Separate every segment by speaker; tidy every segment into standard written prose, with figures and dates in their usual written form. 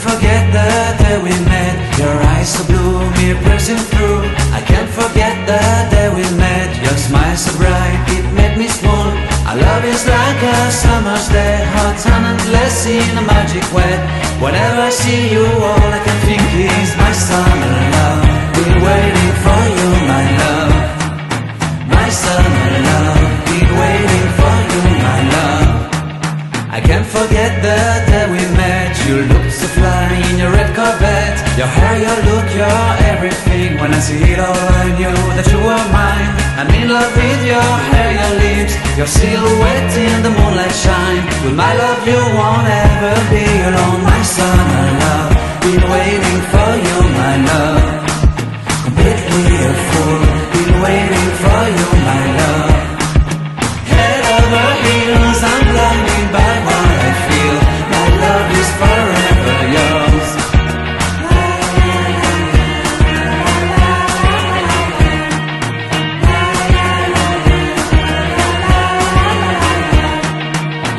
Speaker 1: forget the day we met. Your eyes so blue, me piercing through. I can't forget the day we met. Your smile so bright, it made me swoon. Our love is like a summer's day, hot and endless in a magic way. Whenever I see you, all I can think is my summer love. Been waiting for you, my love. My summer love. Been waiting for you, my love. I can't forget the day we met. You looked so fly in your red Corvette. Your hair, your look, your everything. When I see it all, I knew that you were mine. I'm in love with your hair, your lips, your silhouette in the moonlight shine. With my love you won't ever be alone. My summer love, been waiting for you, my love. Completely a fool, been waiting for you, my love. Head over heels, I'm blinded by what I feel. My love is forever yours.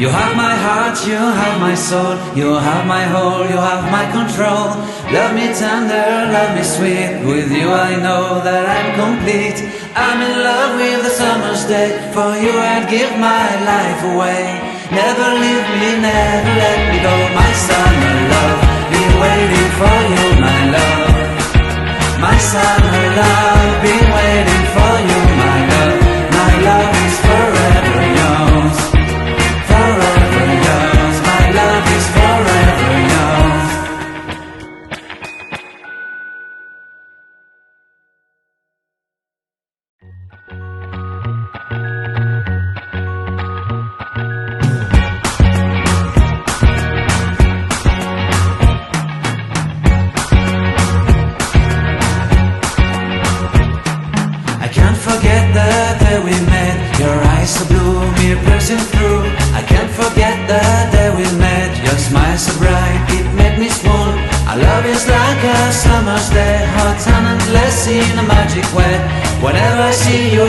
Speaker 1: You have my heart, you have my soul. You have my whole, you have my control. Love me tender, love me sweet. With you I know that I'm complete. I'm in love with the summer's day. For you I'd give my life away. Never leave me, never let me go. My summer love, been waiting for you, my love. My summer love, been waiting for you, my love. My love is forever yours. Forever yours, my love is forever yours. I can't forget the day we met. Your eyes so blue, me piercing through. I can't forget the day we met. Your smile so bright, it made me swoon. Our love is like a summer's day, hot and endless in a magic way. Whenever I see you